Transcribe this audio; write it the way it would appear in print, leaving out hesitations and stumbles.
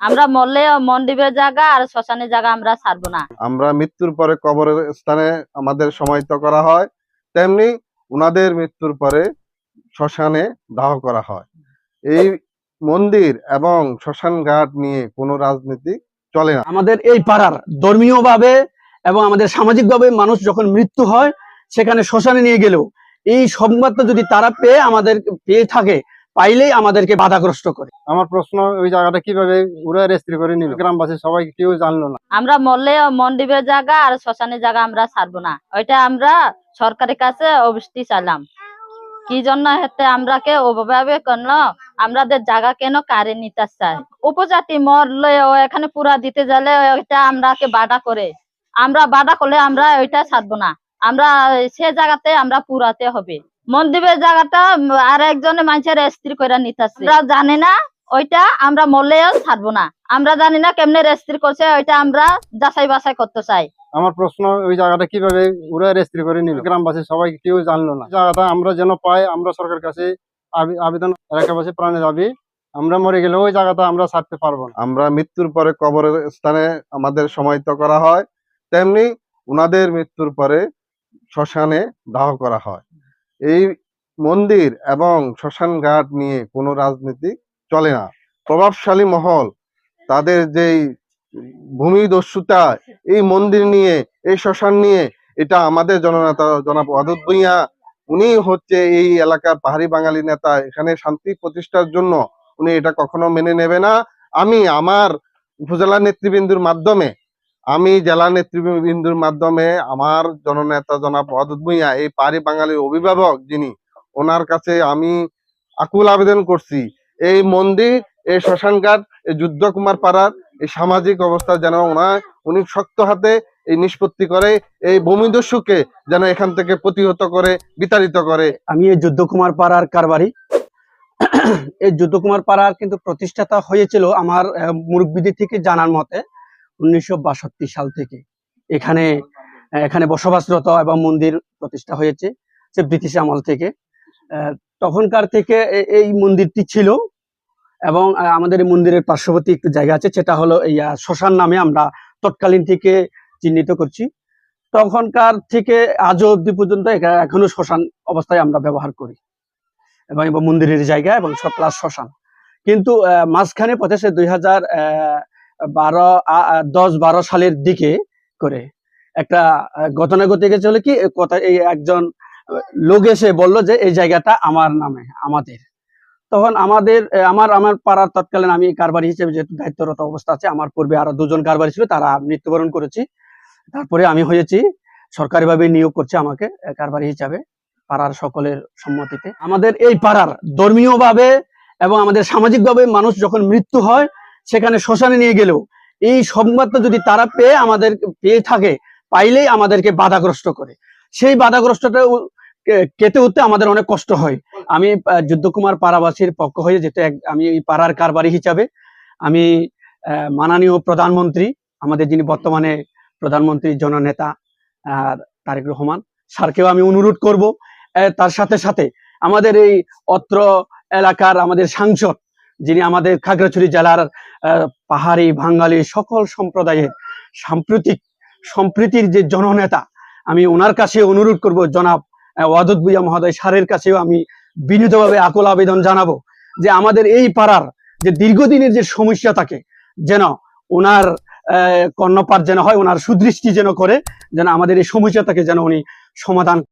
আমরা মরলে মন্দিরের জায়গা আর শ্মশানের জায়গা আমরা ছাড়বো না। আমরা মৃত্যুর পরে কবরের স্থানে আমাদের সমাহিত করা হয়, তেমনি উনাদের মৃত্যুর পরে শ্মশানে দাহ করা হয়। এই মন্দির এবং শ্মশান ঘাট নিয়ে কোনো রাজনীতি চলে না। আমাদের এই পাড়ার ধর্মীয় ভাবে এবং আমাদের সামাজিক ভাবে মানুষ যখন মৃত্যু হয় সেখানে শ্মশানে নিয়ে গেলেও এই সংবাদটা যদি তারা পেয়ে থাকে পাইলেই আমাদেরকে বাধাগ্রস্ত করে। আমার প্রশ্ন, ওই জায়গাটা কিভাবে ওরা রেজিস্ট্রি করে নিল? গ্রামবাসী সবাই কেউ জানলো না। আমরা মরলে মন্দিরের জায়গা আর শ্মশানের জায়গা আমরা ছাড়বো না। ওইটা আমরা সরকারের কাছে অবশ্যই চাইলাম। কি জন্য হেতে আমরা কে ওভাবে কেন আমাদের জায়গা কেন কারে নিতে চাই? উপজাতি মরলে এখানে পুরা দিতে গেলে ওইটা আমরাকে বাধা করে, আমরা বাধা করলে আমরা ওইটা ছাড়বো না। আমরা সে জায়গাতে আমরা পুরাতে হবে। মন্দিরের জায়গাটা আর একজনে মানুষের রেজিস্ট্রি করে নিতেছে, আমরা জানি না। ওইটা আমরা মরলেও ছাড়বো না। আমরা জানি না কেমনে রেজিস্ট্রি করছে, ওইটা আমরা যাচাই বাছাই করতে চাই। আমার প্রশ্ন, ওই জায়গাটা কিভাবে ওরা রেজিস্ট্রি করে নিল? গ্রামবাসী সবাই কেউ জানলো না। জায়গাটা আমরা যেন পাই, আমরা সরকারের কাছে আবেদন, এলাকাবাসী প্রাণে দাবি, আমরা মরে গেলে ওই জায়গাটা আমরা ছাড়তে পারবো না। আমরা মৃত্যুর পরে কবরের স্থানে আমাদের সমাহিত করা হয়, তেমনি উনাদের মৃত্যুর পরে শ্মশানে দাহ করা হয়। এই মন্দির এবং শ্মশান ঘাট নিয়ে কোনো রাজনীতি চলে না। প্রভাবশালী মহল তাদের যেই ভূমিদস্যুতা এই মন্দির নিয়ে, এই শ্মশান নিয়ে, এটা আমাদের জননেতা জনাব ওয়াদুদ ভূঁইয়া, উনি হচ্ছে এই এলাকার পাহাড়ি বাঙালি নেতা। এখানে শান্তি প্রতিষ্ঠার জন্য উনি এটা কখনো মেনে নেবে না। আমি আমার উপজেলা নেতৃবৃন্দুর মাধ্যমে, আমি জেলা নেতৃবৃন্দুর মাধ্যমে আমার জননেতা জনাব ওয়াদুদ ভূঁইয়া, এই পাহাড়ি বাঙালির অভিভাবক যিনি, ওনার কাছে আমি আকুল আবেদন করছি, এই মন্দির, এই শ্মশানঘাট, এই যুদ্ধ কুমার পাড়ার এই সামাজিক অবস্থা যেন উনি শক্ত হাতে এই নিষ্পত্তি করে, এই ভূমিদস্যুকে যেন এখান থেকে প্রতিহত করে, বিতাড়িত করে। আমি এই যুদ্ধ কুমার পাড়ার কারবারি। এই যুদ্ধ কুমার পাড়ার কিন্তু প্রতিষ্ঠাতা হয়েছিল আমার মুরব্বিদের থেকে জানার মতে 1962 সাল থেকে এখানে বসবাসরত এবং মন্দির প্রতিষ্ঠা হয়েছে সে ব্রিটিশ আমল থেকে। তখনকার থেকে এই মন্দিরটি ছিল এবং আমাদের এই মন্দিরের পার্শ্ববর্তী একটু জায়গা আছে, সেটা হলো এই শ্মশান নামে আমরা তৎকালীন থেকে চিহ্নিত করছি। তখনকার থেকে আজও অব্দি পর্যন্ত এখনো শ্মশান অবস্থায় আমরা ব্যবহার করি এবং মন্দিরের জায়গা এবং প্লাস শ্মশান। কিন্তু মাঝখানে পথে সে 2010-12 সালের দিকে করে একটা ঘটনা ঘটে গেছে। হলো কি কথা, এই একজন লোক এসে বললো যে এই জায়গাটা আমার নামে, আমাদের। তখন আমার পাড়ার তৎকালীন আমি কারবারি হিসেবে যেহেতু দায়িত্বরত অবস্থা আছে, আমার পূর্বে আরো দুজন কারবারি ছিল, তারা মৃত্যুবরণ করেছি। তারপরে আমি হয়েছি, সরকারিভাবে নিয়োগ করছে আমাকে কারবারি হিসাবে পাড়ার সকলের সম্মতিতে। আমাদের এই পাড়ার ধর্মীয় ভাবে এবং আমাদের সামাজিক ভাবে মানুষ যখন মৃত্যু হয় সেখানে শ্মশানে নিয়ে গেলেও এই সংবাদটা যদি তারা পেয়ে থাকে পাইলেই আমাদেরকে বাধাগ্রস্ত করে। সেই বাধাগ্রস্তটা কেটে উঠতে আমাদের অনেক কষ্ট হয়। আমি যুদ্ধকুমার পাড়াবাসীর পক্ষ হয়ে যেতে আমি এই পাড়ার কারবারি হিসাবে আমি মাননীয় প্রধানমন্ত্রী, আমাদের যিনি বর্তমানে প্রধানমন্ত্রী জননেতা তারেক রহমান স্যারকেও আমি অনুরোধ করব, তার সাথে সাথে আমাদের এই অত্র এলাকার আমাদের সাংসদ যিনি আমাদের খাগড়াছড়ি জেলার পাহাড়ি বাঙালি সকল সম্প্রদায়ের সম্প্রীতির যে জননেতা, আমি ওনার কাছে অনুরোধ করব, জনাব ওয়াদুদ ভূঁইয়া মহোদয় স্যারের কাছেও আমি বিনীতভাবে আকুল আবেদন জানাবো যে আমাদের এই পাড়ার যে দীর্ঘদিনের যে সমস্যা থাকে যেন ওনার কর্ণপাত যেন হয়, ওনার সুদৃষ্টি যেন করে, যেন আমাদের এই সমস্যাটাকে যেন উনি সমাধান